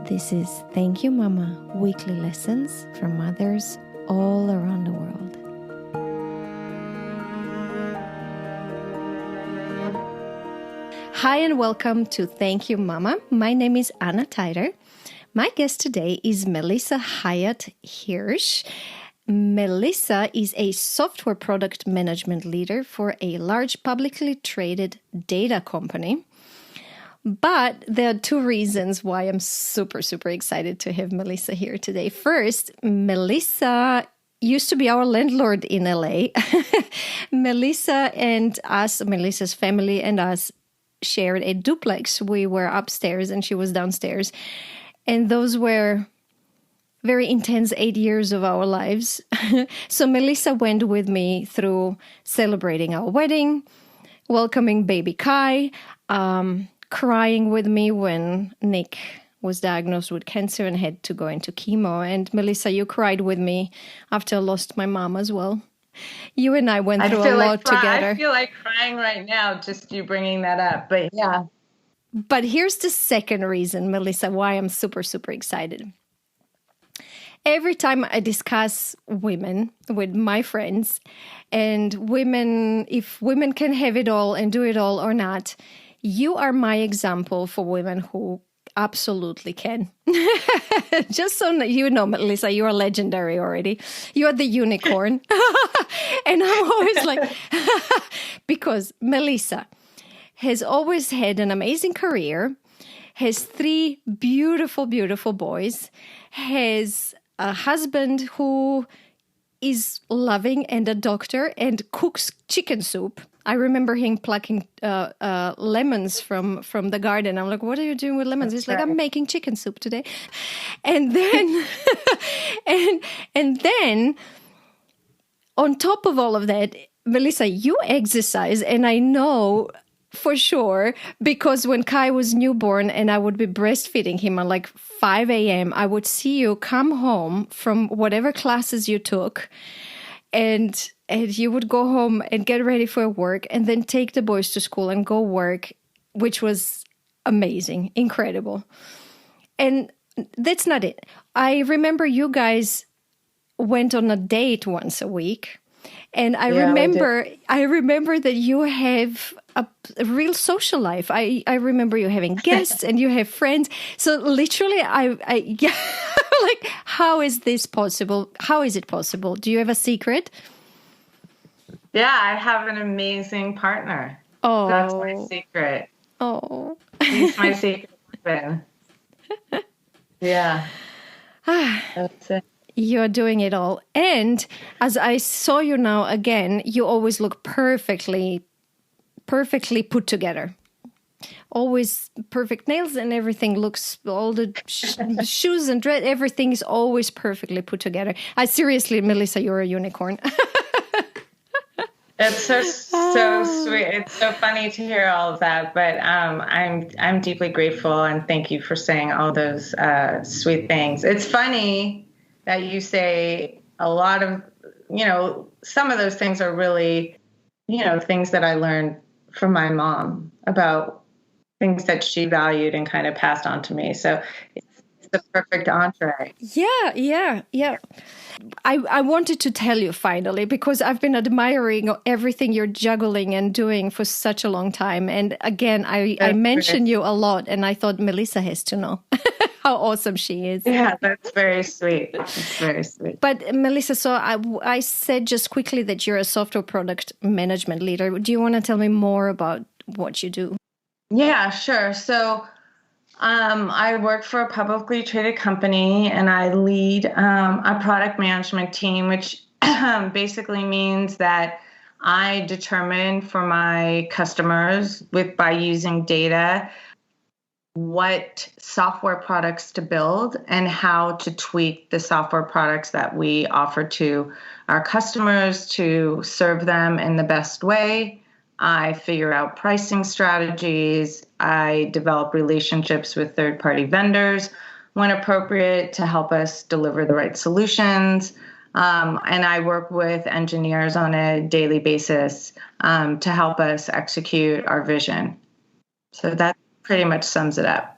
This is Thank You Mama, weekly lessons from mothers all around the world. Hi and welcome to Thank You Mama. My name is Anna Teider. My guest today is Melissa Hyatt Hirsch. Melissa is a software product management leader for a large publicly traded data company. But there are two reasons why I'm super excited to have Melissa here today. First, Melissa used to be our landlord in LA. Melissa and us, Melissa's family and us, shared a duplex. We were upstairs and she was downstairs. And those were very intense 8 years of our lives. So Melissa went with me through celebrating our wedding, welcoming baby Kai, crying with me when Nick was diagnosed with cancer and had to go into chemo. And Melissa, you cried with me after I lost my mom as well. You and I went through a lot together. I feel like crying right now, just you bringing that up. But yeah. But here's the second reason, Melissa, why I'm super excited. Every time I discuss women with my friends and women, if women can have it all and do it all or not, you are my example for women who absolutely can. Just so you know, Melissa, you are legendary already. You are the unicorn. And I'm always like, because Melissa has always had an amazing career, has 3 beautiful boys, has a husband who is loving and a doctor and cooks chicken soup. I remember him plucking lemons from the garden. I'm like, what are you doing with lemons? He's like, I'm making chicken soup today. And then, and then on top of all of that, Melissa, you exercise. And I know for sure, because when Kai was newborn and I would be breastfeeding him at like 5 a.m., I would see you come home from whatever classes you took and you would go home and get ready for work and then take the boys to school and go work, which was amazing, incredible. And that's not it. I remember you guys went on a date once a week. And I remember that you have a real social life. I remember you having guests and you have friends. So literally, like, how is this possible? How is it possible? Do you have a secret? Yeah, I have an amazing partner. Oh, that's my secret. Oh, he's my secret husband. Yeah, that's it. You're doing it all. And as I saw you now again, you always look perfectly put together. Always perfect nails and everything looks, all the shoes and dress, everything is always perfectly put together. I seriously, Melissa, you're a unicorn. It's so sweet. It's so funny to hear all of that, but I'm deeply grateful and thank you for saying all those sweet things. It's funny that you say a lot of, some of those things are really, things that I learned from my mom about things that she valued and kind of passed on to me. So it's the perfect entree. Yeah. I wanted to tell you finally, because I've been admiring everything you're juggling and doing for such a long time. And again, I mention you a lot and I thought Melissa has to know how awesome she is. Yeah, that's very sweet. It's very sweet. But Melissa, so I said just quickly that you're a software product management leader. Do you want to tell me more about what you do? Yeah, sure. So I work for a publicly traded company and I lead a product management team, which basically means that I determine for my customers by using data what software products to build and how to tweak the software products that we offer to our customers to serve them in the best way. I figure out pricing strategies. I develop relationships with third-party vendors when appropriate to help us deliver the right solutions. And I work with engineers on a daily basis to help us execute our vision. So that pretty much sums it up.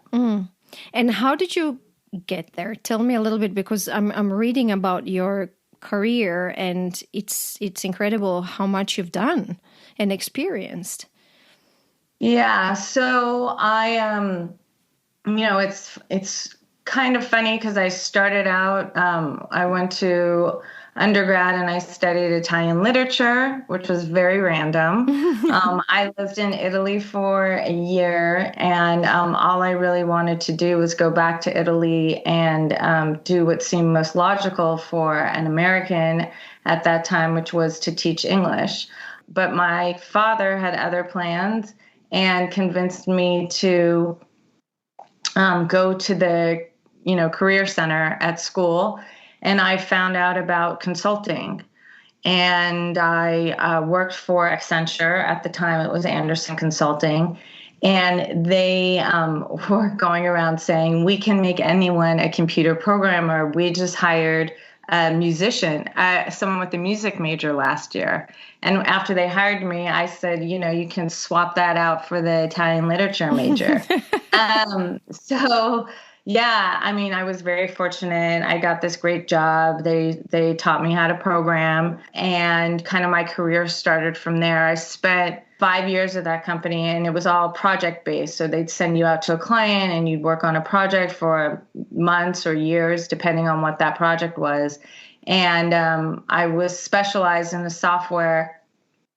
And how did you get there? Tell me a little bit, because I'm reading about your career, and it's incredible how much you've done and experienced. Yeah, so it's kind of funny because I started out, I went to undergrad and I studied Italian literature, which was very random. I lived in Italy for a year, and all I really wanted to do was go back to Italy and do what seemed most logical for an American at that time, which was to teach English. But my father had other plans and convinced me to go to the career center at school, and I found out about consulting. And I worked for Accenture at the time. It was Anderson Consulting. And they were going around saying, we can make anyone a computer programmer. We just hired a musician, someone with a music major last year. And after they hired me, I said, you can swap that out for the Italian literature major. So yeah, I mean, I was very fortunate. I got this great job. They taught me how to program, and kind of my career started from there. I spent 5 years at that company, and it was all project based. So they'd send you out to a client and you'd work on a project for months or years, depending on what that project was. And I was specialized in the software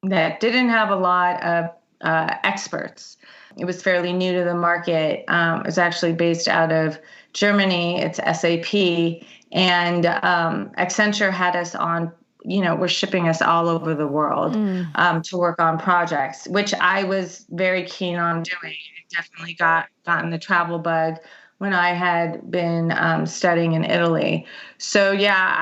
that didn't have a lot of experts. It was fairly new to the market. It was actually based out of Germany. It's SAP. And Accenture had us on, were shipping us all over the world to work on projects, which I was very keen on doing. I definitely gotten the travel bug when I had been studying in Italy. So yeah,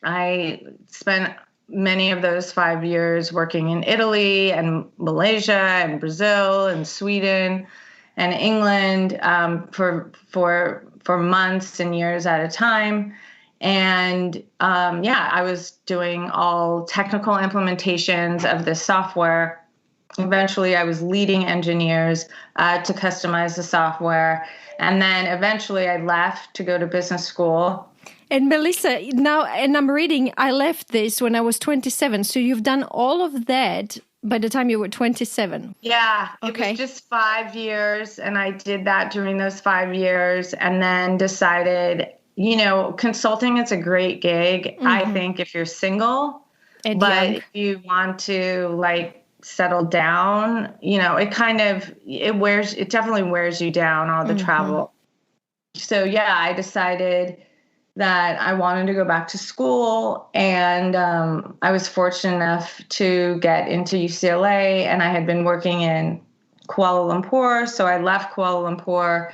I spent many of those 5 years working in Italy and Malaysia and Brazil and Sweden and England for months and years at a time. And I was doing all technical implementations of this software. Eventually, I was leading engineers to customize the software. And then eventually I left to go to business school. And Melissa, now, and I'm reading, I left this when I was 27. So you've done all of that by the time you were 27. Yeah, okay. It was just 5 years. And I did that during those 5 years, and then decided, consulting is a great gig, I think, if you're single. And but young. If you want to settle down, it definitely wears you down, all the travel. So yeah, I decided that I wanted to go back to school, and I was fortunate enough to get into UCLA, and I had been working in Kuala Lumpur. So I left Kuala Lumpur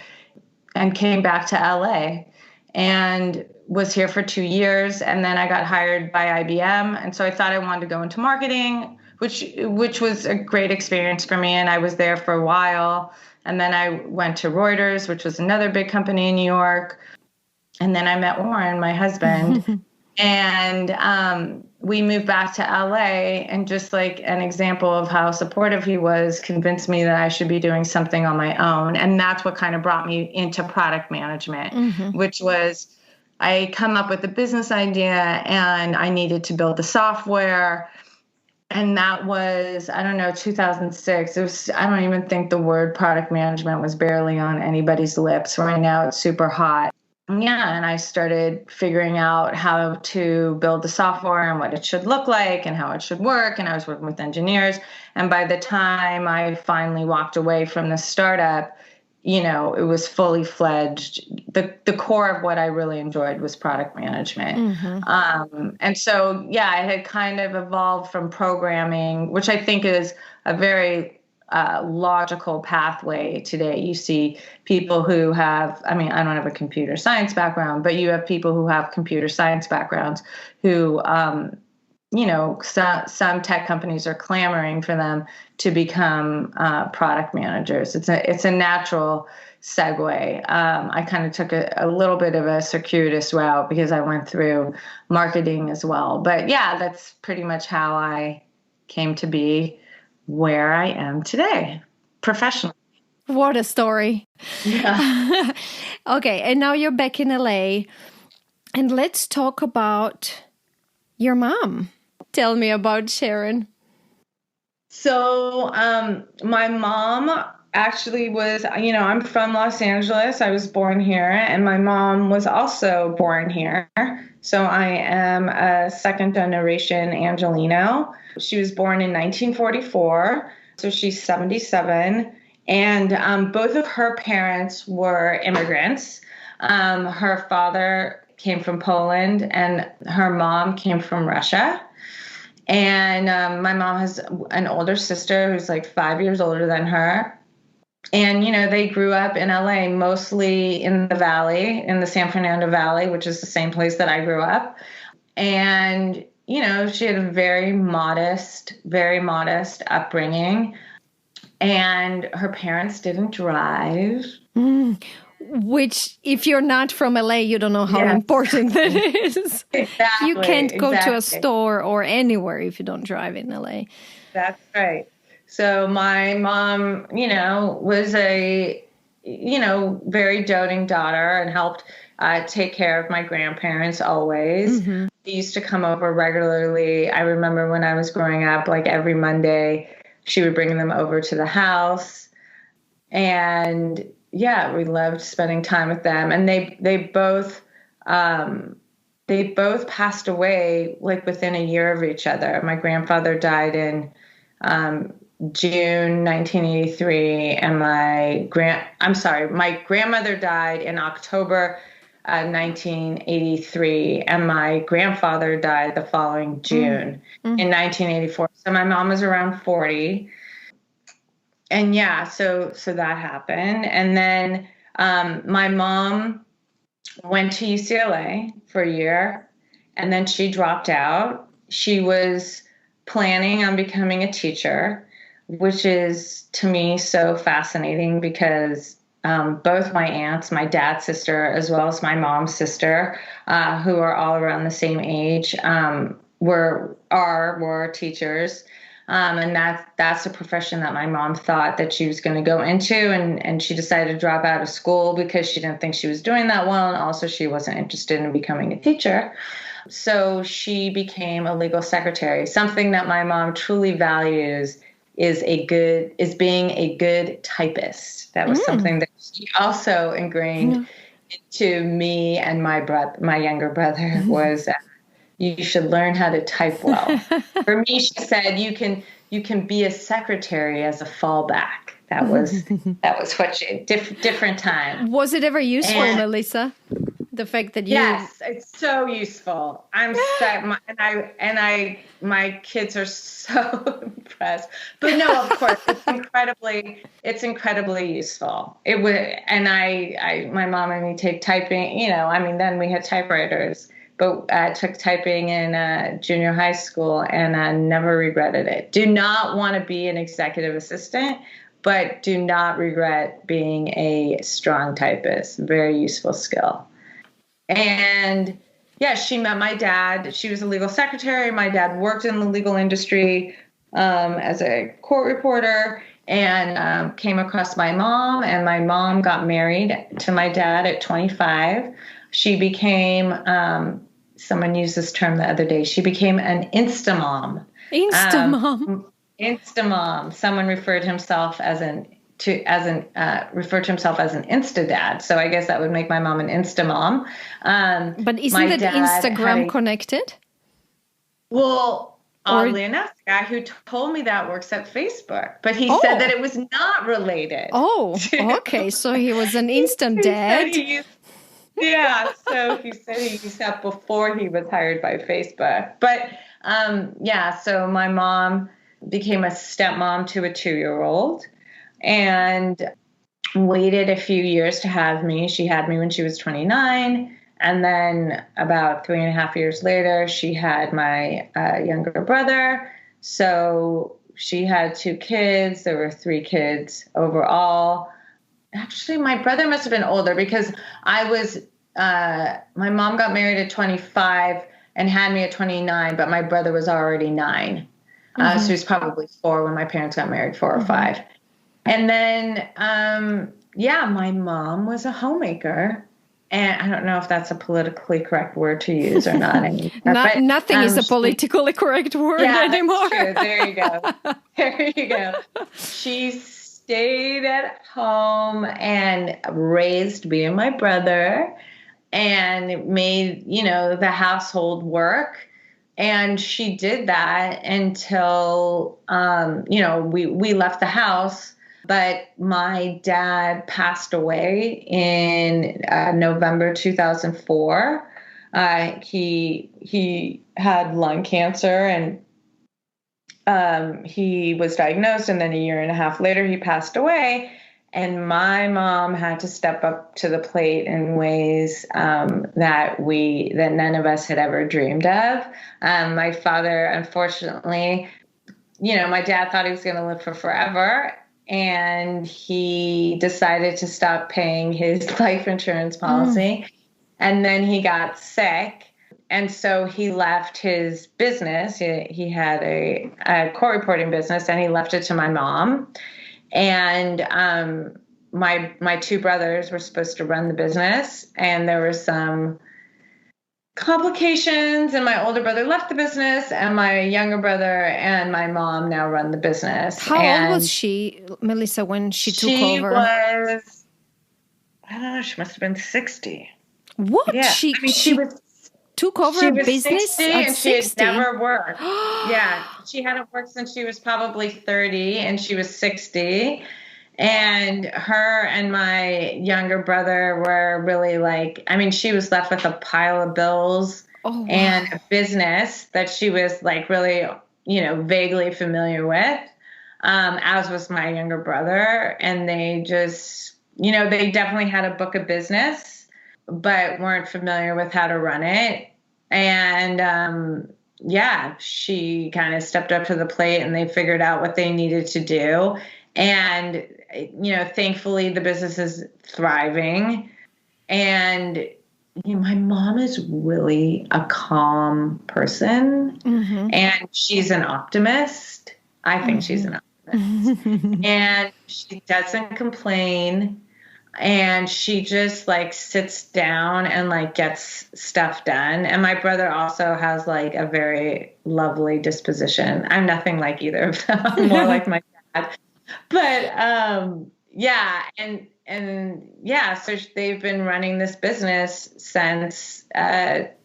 and came back to LA and was here for 2 years. And then I got hired by IBM. And so I thought I wanted to go into marketing, which was a great experience for me. And I was there for a while. And then I went to Reuters, which was another big company in New York. And then I met Warren, my husband, and we moved back to LA. And just like an example of how supportive he was, convinced me that I should be doing something on my own. And that's what kind of brought me into product management, which was I come up with a business idea and I needed to build the software. And that was, 2006. It was, I don't even think the word product management was barely on anybody's lips. Right now it's super hot. Yeah, and I started figuring out how to build the software and what it should look like and how it should work. And I was working with engineers. And by the time I finally walked away from the startup, it was fully fledged. The core of what I really enjoyed was product management. And so, yeah, I had kind of evolved from programming, which I think is a very logical pathway today. You see people who have, I don't have a computer science background, but you have people who have computer science backgrounds who, some tech companies are clamoring for them to become product managers. It's a natural segue. I kind of took a little bit of a circuitous route because I went through marketing as well. But yeah, that's pretty much how I came to be where I am today, professionally. What a story. Yeah. Okay, and now you're back in LA. And let's talk about your mom. Tell me about Sharon. So, my mom actually was, I'm from Los Angeles. I was born here, and my mom was also born here. So I am a second generation Angelino. She was born in 1944, so she's 77. And both of her parents were immigrants. Her father came from Poland, and her mom came from Russia. And my mom has an older sister who's like 5 years older than her. And, they grew up in LA, mostly in the Valley, in the San Fernando Valley, which is the same place that I grew up. And, she had a very modest upbringing. And her parents didn't drive. Which, if you're not from LA, you don't know how important that is. Exactly. You can't go to a store or anywhere if you don't drive in LA. That's right. So my mom, was a, very doting daughter and helped take care of my grandparents always. Mm-hmm. They used to come over regularly. I remember when I was growing up, like every Monday, she would bring them over to the house. And yeah, we loved spending time with them. And they both passed away like within a year of each other. My grandfather died in June 1983, and my grandmother died in October 1983, and my grandfather died the following June in 1984. So my mom was around 40. And yeah, so that happened. And then my mom went to UCLA for a year, and then she dropped out. She was planning on becoming a teacher, which is to me so fascinating because both my aunts, my dad's sister, as well as my mom's sister, who are all around the same age, were teachers. And that's a profession that my mom thought that she was going to go into. And she decided to drop out of school because she didn't think she was doing that well. And also she wasn't interested in becoming a teacher. So she became a legal secretary. Something that my mom truly values is being a good typist. That was something that she also ingrained into me and my younger brother was you should learn how to type well. For me, she said, you can be a secretary as a fallback. That was what different time. Was it ever useful, Melissa? The fact that yes, it's so useful. I'm so my kids are so impressed. But no, of course, it's incredibly useful. It would, and my mom and me take typing. Then we had typewriters. But I took typing in junior high school, and I never regretted it. Do not want to be an executive assistant, but do not regret being a strong typist. Very useful skill. And yeah, she met my dad. She was a legal secretary. My dad worked in the legal industry as a court reporter, and came across my mom. And my mom got married to my dad at 25. She became someone used this term the other day. She became an Instamom. Instamom. Someone referred to himself as an Instadad. So I guess that would make my mom an Instamom. But isn't it Instagram connected? Well, oddly enough, the guy who told me that works at Facebook, but he said that it was not related. Oh, okay. So he was an instant dad. Yeah, so he said he used that before he was hired by Facebook. But so my mom became a stepmom to a 2-year-old and waited a few years to have me. She had me when she was 29. And then about 3.5 years later, she had my younger brother. So she had 2 kids. There were 3 kids overall. Actually, my brother must have been older because my mom got married at 25 and had me at 29, but my brother was already 9. So he was probably 4 when my parents got married, 4 or 5. And then, yeah, my mom was a homemaker. And I don't know if that's a politically correct word to use or not anymore. But Nothing is a politically correct word anymore. That's true. There you go. There you go. She stayed at home and raised me and my brother and made, the household work. And she did that until, we left the house. But my dad passed away in November 2004. He had lung cancer, and he was diagnosed, and then a year and a half later he passed away. And my mom had to step up to the plate in ways that none of us had ever dreamed of. My father, unfortunately, my dad thought he was going to live for forever. And he decided to stop paying his life insurance policy. And then he got sick. And so he left his business. He had a court reporting business, and he left it to my mom. And my two brothers were supposed to run the business. And there were some complications, and my older brother left the business, and my younger brother and my mom now run the business. How old was she, Melissa, when she took over? I don't know, she must have been 60. What? Yeah. She took over a business 60 at and 60? she had never worked. Yeah, she hadn't worked since she was probably 30, and she was 60. And her and my younger brother were really she was left with a pile of bills and a business that she was really, vaguely familiar with, as was my younger brother. And they just, they definitely had a book of business, but weren't familiar with how to run it. And, she kind of stepped up to the plate, and they figured out what they needed to do. And, thankfully the business is thriving. And, my mom is really a calm person, and she's an optimist. I think she's an optimist. And she doesn't complain. And she just sits down and gets stuff done. And my brother also has a very lovely disposition. I'm nothing like either of them. I'm more like my dad. But so they've been running this business since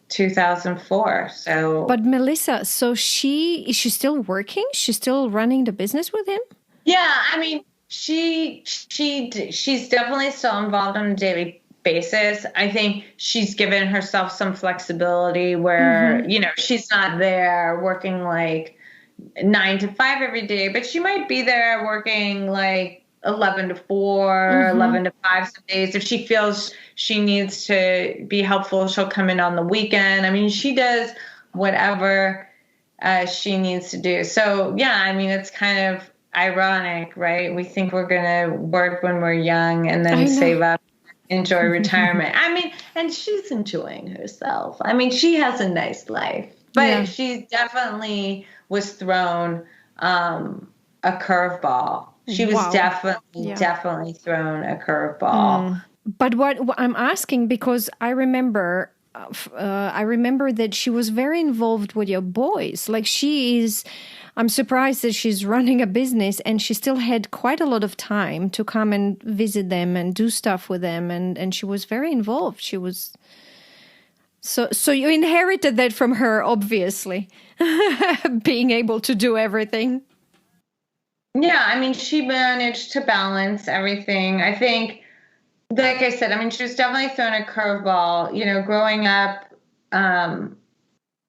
2004. So, but Melissa, so is she still working? She's still running the business with him? Yeah, I mean, she's definitely still involved on a daily basis. I think she's given herself some flexibility where she's not there working 9 to 5 every day, but she might be there working 11 to 4, 11 to 5 some days. If she feels she needs to be helpful, she'll come in on the weekend. I mean, she does whatever she needs to do. So, yeah, I mean, it's kind of ironic, right? We think we're going to work when we're young and then save up, enjoy retirement. I mean, and she's enjoying herself. I mean, she has a nice life, but she definitely was thrown a curveball. She was definitely thrown a curveball. But what I'm asking, because I remember that she was very involved with your boys. I'm surprised that she's running a business and she still had quite a lot of time to come and visit them and do stuff with them. And she was very involved. She was... So you inherited that from her, obviously, being able to do everything. Yeah, I mean, she managed to balance everything. I think, like I said, I mean, she was definitely thrown a curveball. Growing up,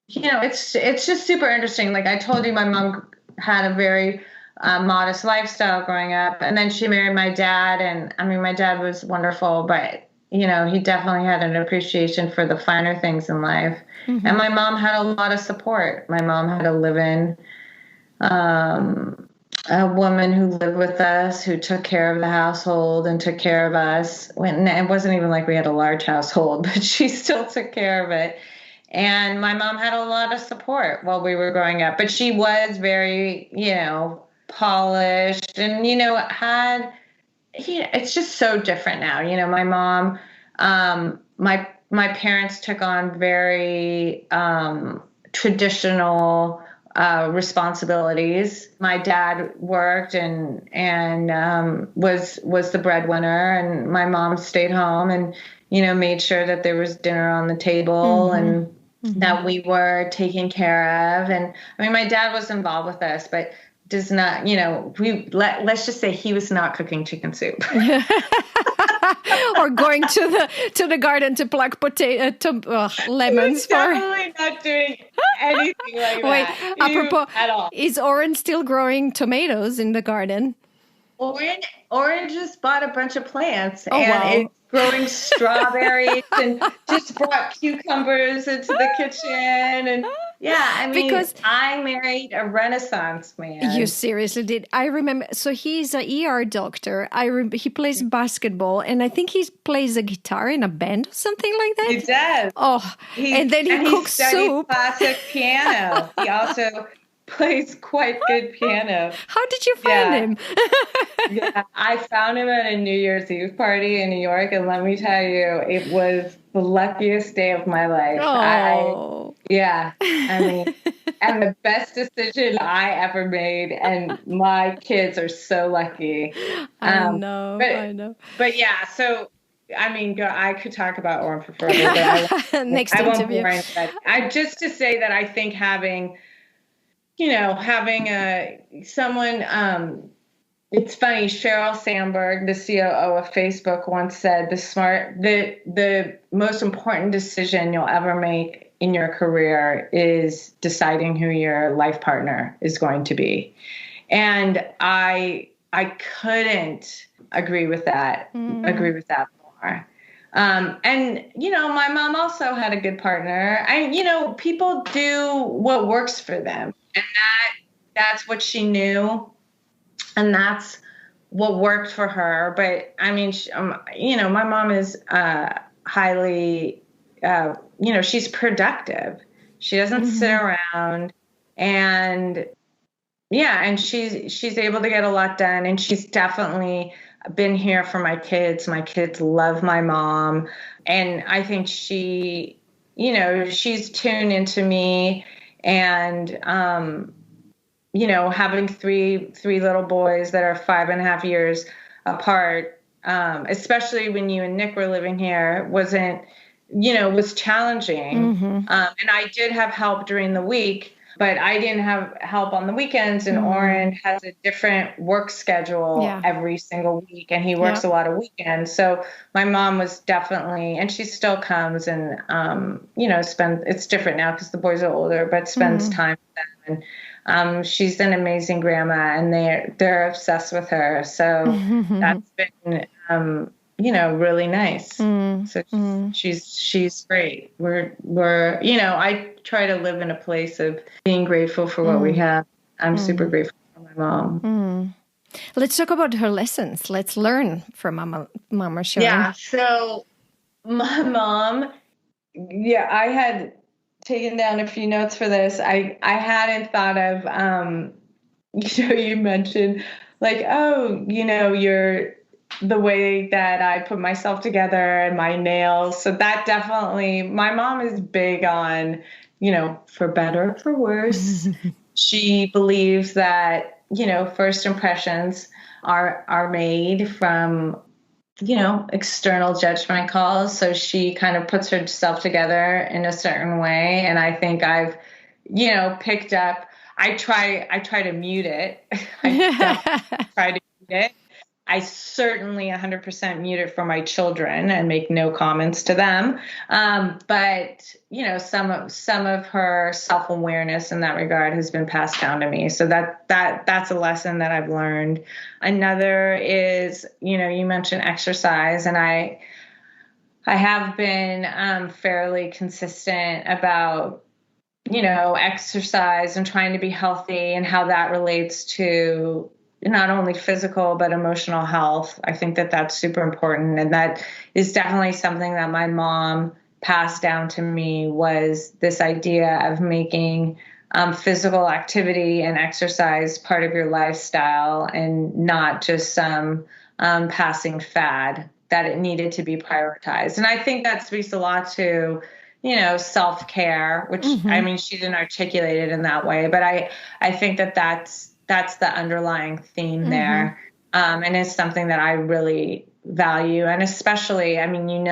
it's just super interesting. Like I told you, my mom had a very modest lifestyle growing up, and then she married my dad. And I mean, my dad was wonderful, but he definitely had an appreciation for the finer things in life. And my mom had a lot of support. My mom had a live-in a woman who lived with us, who took care of the household and took care of us. It wasn't even like we had a large household, but she still took care of it. And my mom had a lot of support while we were growing up. But she was very, polished and, it's just so different now. My mom, my parents took on very traditional responsibilities. My dad worked and was the breadwinner, and my mom stayed home and made sure that there was dinner on the table and that we were taken care of. And I mean, my dad was involved with us, but does not, let's just say he was not cooking chicken soup. Or going to the garden to pluck lemons. Definitely not doing anything like that. Apropos, at all. Is Oren still growing tomatoes in the garden? Oren just bought a bunch of plants it's growing strawberries and just brought cucumbers into the kitchen. And because I married a Renaissance man. You seriously did. I remember. So he's an ER doctor. He plays basketball, and I think he plays a guitar in a band or something like that. He does. Oh, and then he cooks soup. Classic piano. He also plays quite good piano. How did you find him? I found him at a New Year's Eve party in New York, and let me tell you, it was the luckiest day of my life. Oh. And the best decision I ever made, and my kids are so lucky. I know. But yeah, so I mean, I could talk about Oren for forever, but Next I won't interview. Just to say that I think having someone, it's funny, Sheryl Sandberg, the COO of Facebook, once said the most important decision you'll ever make in your career is deciding who your life partner is going to be. And I couldn't agree with that more. And my mom also had a good partner. People do what works for them, and that's what she knew, and that's what worked for her. But I mean, my mom is highly, she's productive. She doesn't sit around, and she's able to get a lot done, and she's definitely been here for my kids. My kids love my mom, and I think she's tuned into me, and having three little boys that are 5.5 years apart, especially when you and Nick were living here, was challenging. And I did have help during the week, but I didn't have help on the weekends, and Oren has a different work schedule every single week, and he works a lot of weekends. So my mom was definitely, and she still comes and, it's different now because the boys are older, but spends time with them. And she's an amazing grandma, and they're obsessed with her. So that's been, really nice. So she's great. We're I try to live in a place of being grateful for what we have. I'm super grateful for my mom. Let's talk about her lessons. Let's learn from Mama Sharon. Yeah. So my mom, I had taken down a few notes for this. I hadn't thought of, you mentioned like, you're the way that I put myself together and my nails. So that definitely, my mom is big on, for better or for worse. She believes that, first impressions are made from, external judgment calls. So she kind of puts herself together in a certain way. And I think I've, picked up, I try to mute it. I try to mute it. I certainly 100% mute it for my children and make no comments to them. But, some of her self-awareness in that regard has been passed down to me. So that's a lesson that I've learned. Another is, you mentioned exercise, and I have been fairly consistent about, exercise and trying to be healthy and how that relates to not only physical, but emotional health. I think that that's super important. And that is definitely something that my mom passed down to me, was this idea of making physical activity and exercise part of your lifestyle and not just some passing fad, that it needed to be prioritized. And I think that speaks a lot to, self-care, which I mean, she didn't articulate it in that way, but I think that's the underlying theme there. And it's something that I really value. And especially, I mean,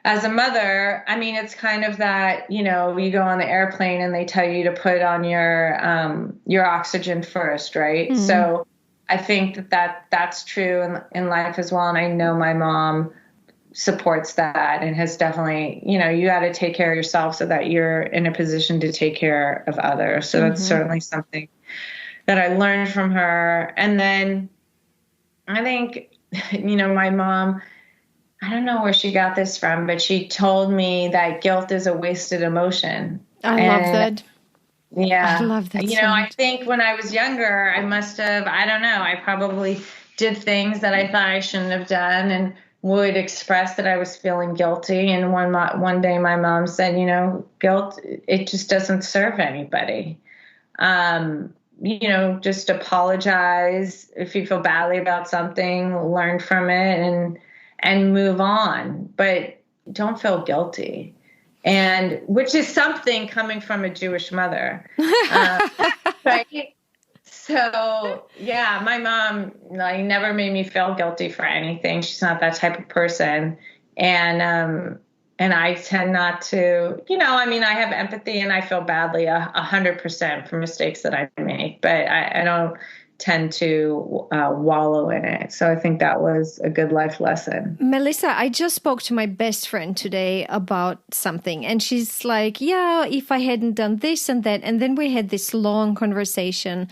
as a mother, I mean, it's kind of that, you go on the airplane and they tell you to put on your oxygen first, right? So I think that's true in life as well. And I know my mom supports that and has definitely, you got to take care of yourself so that you're in a position to take care of others. So that's certainly something that I learned from her. And then I think, my mom, I don't know where she got this from, but she told me that guilt is a wasted emotion. I love that. Yeah. I love that so I much. think when I was younger, I must have, I don't know, I probably did things that I thought I shouldn't have done and would express that I was feeling guilty. And one day my mom said, guilt, it just doesn't serve anybody. Just apologize if you feel badly about something, learn from it and move on, but don't feel guilty. And which is something coming from a Jewish mother. Right. So yeah, my mom never made me feel guilty for anything. She's not that type of person. And I tend not to, I have empathy and I feel badly 100% for mistakes that I make, but I don't tend to wallow in it. So I think that was a good life lesson. Melissa, I just spoke to my best friend today about something, and she's like, yeah, if I hadn't done this and that. And then we had this long conversation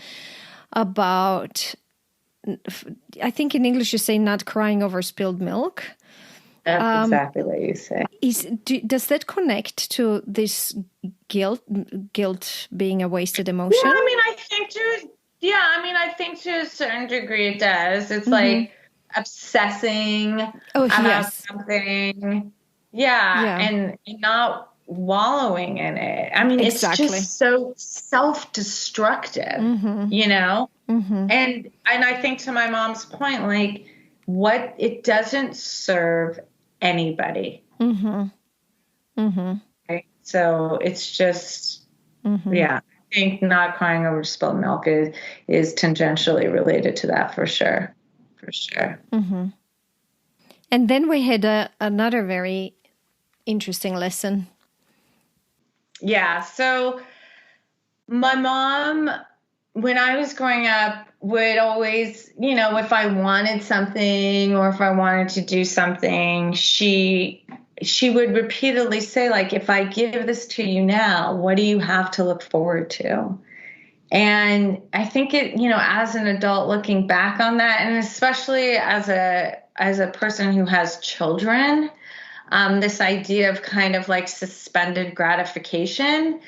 about, I think in English you say not crying over spilled milk. That's exactly what you say. Does that connect to this guilt being a wasted emotion? Yeah, I think to a certain degree it does. It's like obsessing about something. Yeah, and not wallowing in it. I mean, exactly. It's just so self-destructive, And I think to my mom's point, like, what it doesn't serve anybody. Right? So it's just, yeah. I think not crying over spilled milk is tangentially related to that for sure. For sure. And then we had another very interesting lesson. Yeah. So my mom, when I was growing up, would always, if I wanted something or if I wanted to do something, she would repeatedly say, like, if I give this to you now, what do you have to look forward to? And I think it, as an adult looking back on that, and especially as a person who has children, this idea of kind of like suspended gratification,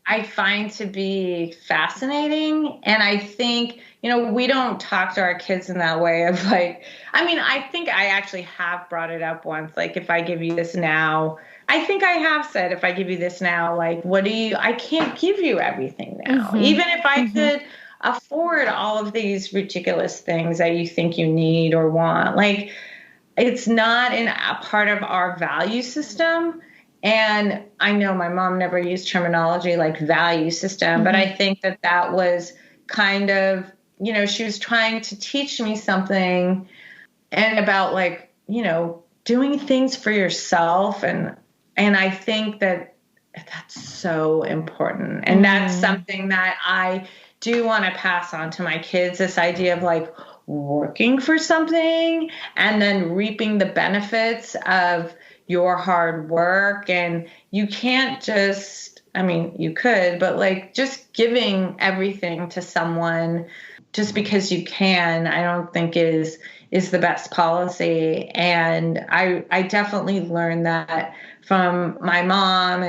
I find to be fascinating. And I think, we don't talk to our kids in that way of like, I think I actually have brought it up once. Like, if I give you this now, I think I have said, if I give you this now, like, I can't give you everything now. Even if I could afford all of these ridiculous things that you think you need or want, like, it's not a part of our value system. And I know my mom never used terminology like value system, but I think that was kind of, she was trying to teach me something and about like, doing things for yourself. And I think that's so important. And that's something that I do want to pass on to my kids, this idea of like working for something and then reaping the benefits of your hard work. And you can't just, you could, but like just giving everything to someone just because you can, I don't think is the best policy. And I definitely learned that from my mom.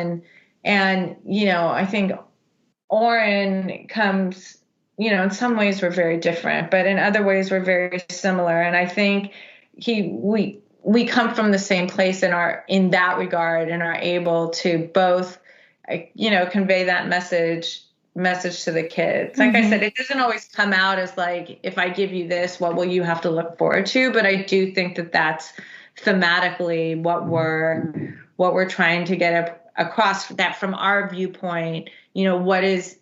And I think Oren comes, in some ways we're very different, but in other ways we're very similar. And I think we come from the same place in that regard and are able to both, convey that message message to the kids. Like I said, it doesn't always come out as like, if I give you this, what will you have to look forward to? But I do think that that's thematically what we're trying to get across, that from our viewpoint, you know, what is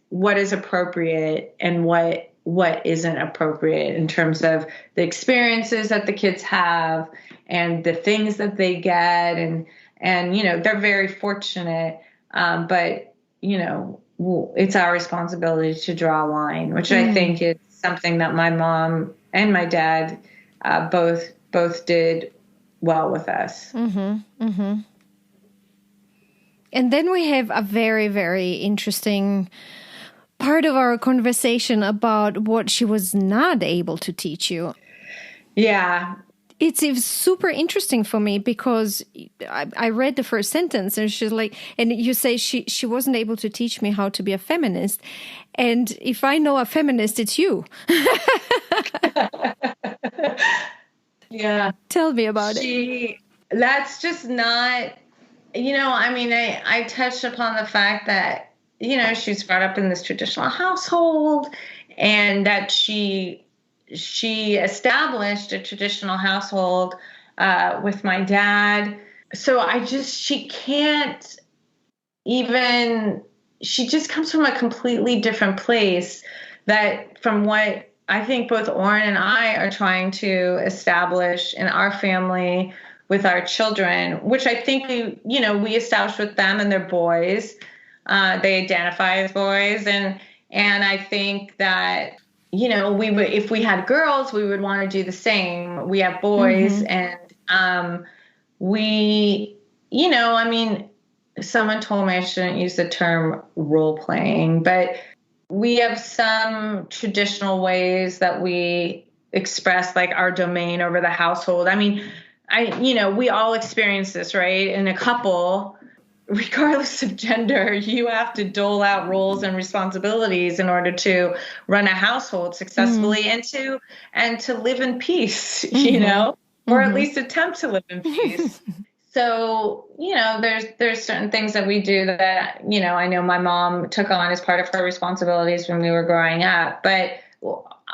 appropriate and what isn't appropriate in terms of the experiences that the kids have and the things that they get. And, you know, they're very fortunate. But, you know, it's our responsibility to draw a line, which I think is something that my mom and my dad both did well with us. And then we have a very, very interesting part of our conversation about what she was not able to teach you. Yeah. It's super interesting for me because I read the first sentence and she's like, and you say she wasn't able to teach me how to be a feminist. And if I know a feminist, it's you. Yeah. Tell me about it. That's just not, you know, I mean, I touched upon the fact that, you know, she's brought up in this traditional household and that she established a traditional household with my dad. So she just comes from a completely different place that from what I think both Oren and I are trying to establish in our family with our children, which I think we established with them and their boys. They identify as boys. And I think that, you know, if we had girls, we would want to do the same. We have boys and you know, I mean, someone told me I shouldn't use the term role playing, but we have some traditional ways that we express like our domain over the household. I mean, we all experience this, right? In a couple, regardless of gender, you have to dole out roles and responsibilities in order to run a household successfully and to live in peace, you know, or at least attempt to live in peace. So, you know, there's certain things that we do that, you know, I know my mom took on as part of her responsibilities when we were growing up, but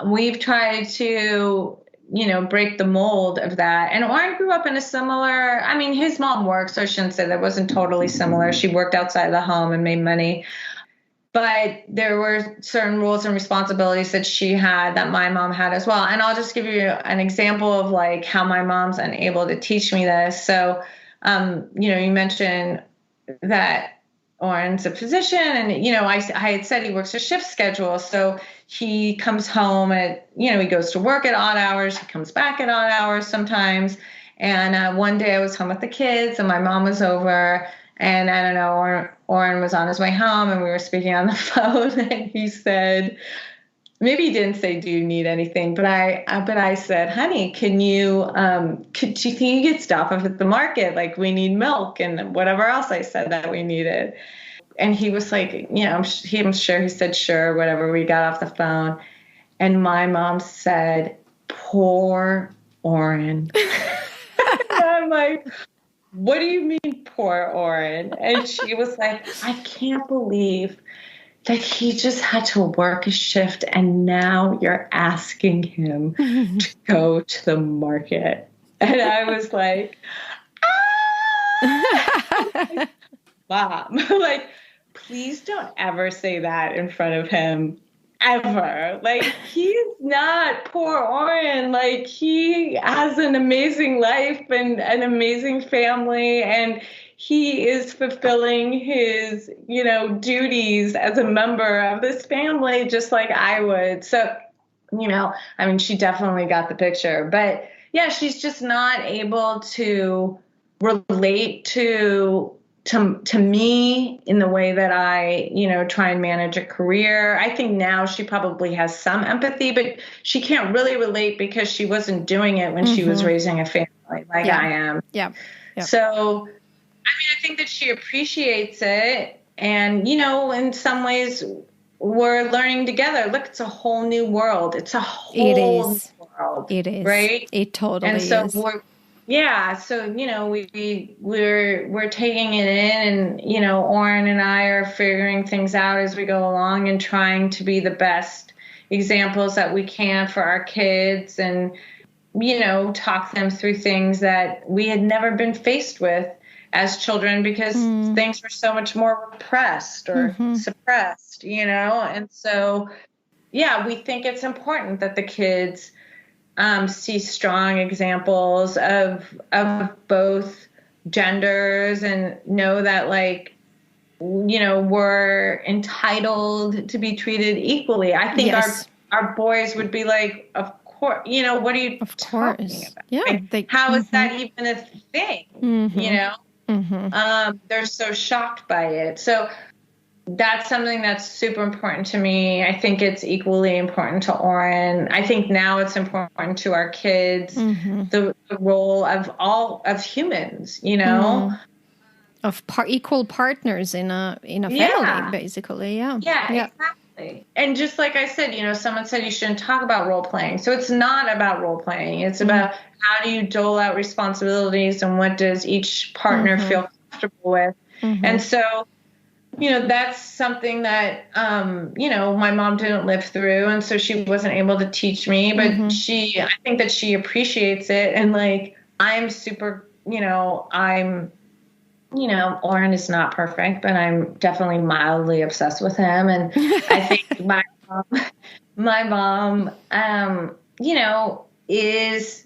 we've tried to, you know, break the mold of that. And Oren grew up in a similar, I mean, his mom worked, so I shouldn't say that wasn't totally similar. She worked outside of the home and made money. But there were certain rules and responsibilities that she had that my mom had as well. And I'll just give you an example of like how my mom's unable to teach me this. So, you know, you mentioned that Oren's a physician and, you know, I had said he works a shift schedule. So he comes home he goes to work at odd hours. He comes back at odd hours sometimes. And one day I was home with the kids and my mom was over and I don't know, Oren was on his way home and we were speaking on the phone and he said, maybe he didn't say, do you need anything? But I said, honey, can you, do you think you could stop off at the market? Like we need milk and whatever else I said that we needed. And he was like, you know, I'm sure he said, sure, whatever. We got off the phone. And my mom said, poor Oren. And I'm like, what do you mean, poor Oren? And she was like, I can't believe that he just had to work a shift and now you're asking him to go to the market. And I was like, Mom, like, please don't ever say that in front of him, ever. Like, he's not poor Oren. Like, he has an amazing life and an amazing family, and he is fulfilling his, you know, duties as a member of this family, just like I would. So, you know, I mean, she definitely got the picture. But, yeah, she's just not able to relate to me in the way that I, you know, try and manage a career. I think now she probably has some empathy, but she can't really relate because she wasn't doing it when she was raising a family like I am. Yeah. So, I mean, I think that she appreciates it. And, you know, in some ways we're learning together. Look, it's a whole new world. It's a whole new world. It is. Right? It totally is. And so Yeah, so we're taking it in, and Oren and I are figuring things out as we go along and trying to be the best examples that we can for our kids, and talk them through things that we had never been faced with as children because things were so much more repressed or suppressed, and so yeah, we think it's important that the kids see strong examples of both genders and know that we're entitled to be treated equally. I think Yes. our boys would be like, of course, what are you Of talking course. about? Yeah. How is that even a thing? They're so shocked by it. So that's something that's super important to me. I think it's equally important to Oren. I think now it's important to our kids, the role of all of humans, Of equal partners in a family, basically. Yeah. Yeah, exactly. And just like I said, someone said you shouldn't talk about role playing. So it's not about role playing. It's about how do you dole out responsibilities and what does each partner feel comfortable with. And so that's something that, my mom didn't live through. And so she wasn't able to teach me, but I think that she appreciates it. And I'm super, Oren is not perfect, but I'm definitely mildly obsessed with him. And I think my mom, is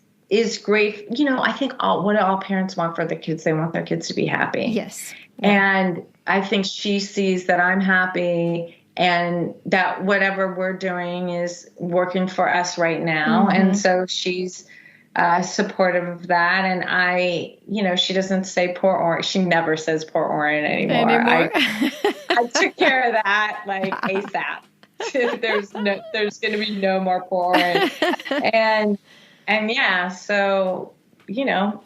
great. I think what do all parents want for their kids? They want their kids to be happy. Yes. Yeah. And I think she sees that I'm happy and that whatever we're doing is working for us right now. And so she's supportive of that. And she doesn't say poor Oren. She never says poor Oren anymore. I took care of that ASAP. There's going to be no more poor Oren. And yeah, so we got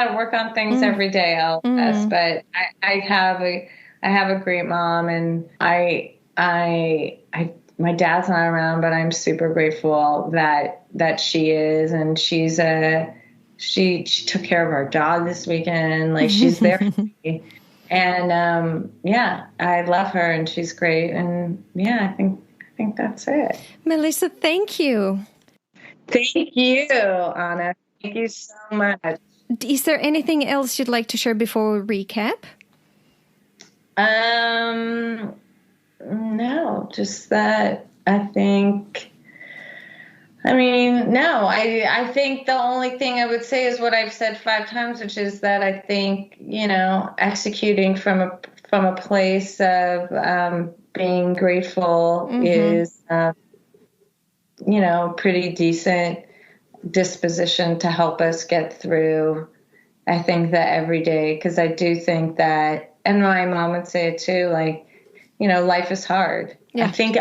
to work on things every day, all of us. But I have a great mom, and my dad's not around, but I'm super grateful that she is, and she took care of our dog this weekend. She's there for me. And I love her, and she's great. And yeah, I think that's it. Melissa, thank you. Thank you, Anna. Thank you so much. Is there anything else you'd like to share before we recap? No, just that I think the only thing I would say is what I've said 5 times, which is that I think, executing from a place of being grateful is pretty decent disposition to help us get through. I think that every day, because I do think that, and my mom would say it too, life is hard. Yeah. I think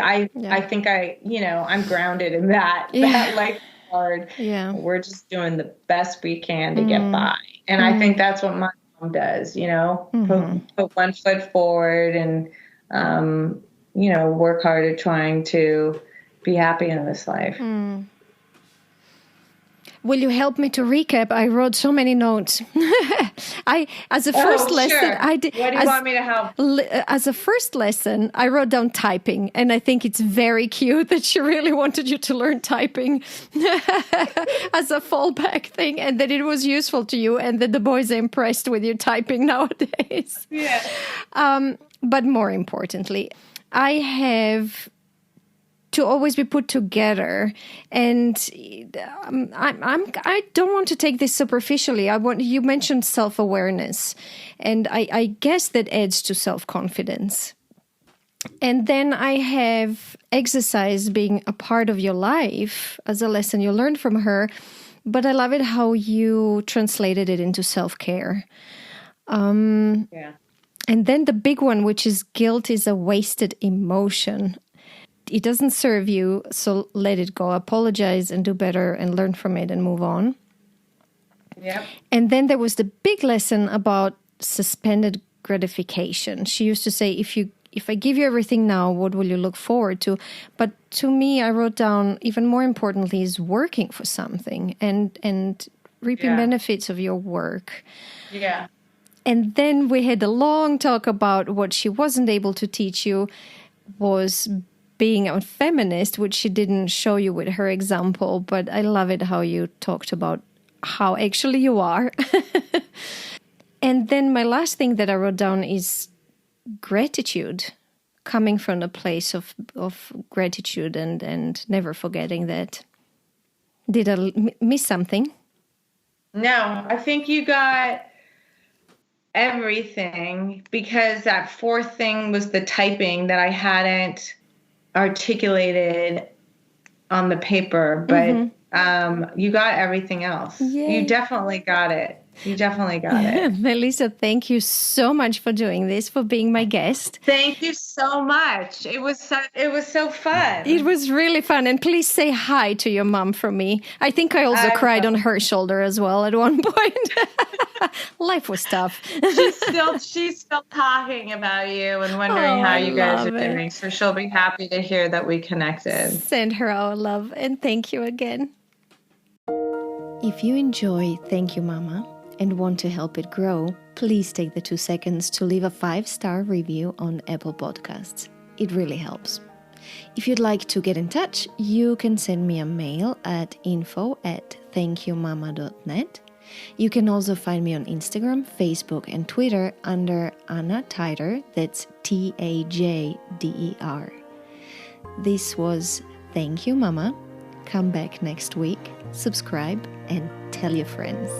I'm grounded in that. Yeah. That life is hard. Yeah. We're just doing the best we can to get by. And I think that's what my mom does, put one foot forward and, work hard at trying to be happy in this life. Will you help me to recap? I wrote so many notes. As a first lesson, sure. I did. What do you want me to help? As a first lesson, I wrote down typing, and I think it's very cute that she really wanted you to learn typing as a fallback thing, and that it was useful to you, and that the boys are impressed with your typing nowadays. Yeah. But more importantly, I have to always be put together, and I don't want to take this superficially. You mentioned self-awareness, and I guess that adds to self-confidence. And then I have exercise being a part of your life as a lesson you learned from her, but I love it how you translated it into self-care. Yeah. And then the big one, which is guilt is a wasted emotion. It doesn't serve you, so let it go. Apologize and do better and learn from it and move on. Yeah. And then there was the big lesson about suspended gratification. She used to say, if I give you everything now, what will you look forward to? But to me, I wrote down, even more importantly, is working for something and reaping benefits of your work. Yeah. And then we had a long talk about what she wasn't able to teach you was being a feminist, which she didn't show you with her example. But I love it how you talked about how actually you are. And then my last thing that I wrote down is gratitude, coming from a place of gratitude and never forgetting that. Did I miss something? No, I think you got everything, because that fourth thing was the typing that I hadn't articulated on the paper, but you got everything else. Yay. You definitely got it. You definitely got it. Melissa, thank you so much for doing this, for being my guest. Thank you so much. It was so fun. It was really fun. And please say hi to your mom from me. I think I also cried on her shoulder as well at one point. Life was tough. She's still talking about you and wondering how you guys are doing. So she'll be happy to hear that we connected. Send her our love and thank you again. If you enjoy Thank You Mama and want to help it grow, please take the 2 seconds to leave a 5-star review on Apple Podcasts. It really helps. If you'd like to get in touch, you can send me a mail at info@thankyoumama.net. You can also find me on Instagram, Facebook, and Twitter under Anna Tajder, that's Tajder. This was Thank You Mama. Come back next week, subscribe, and tell your friends.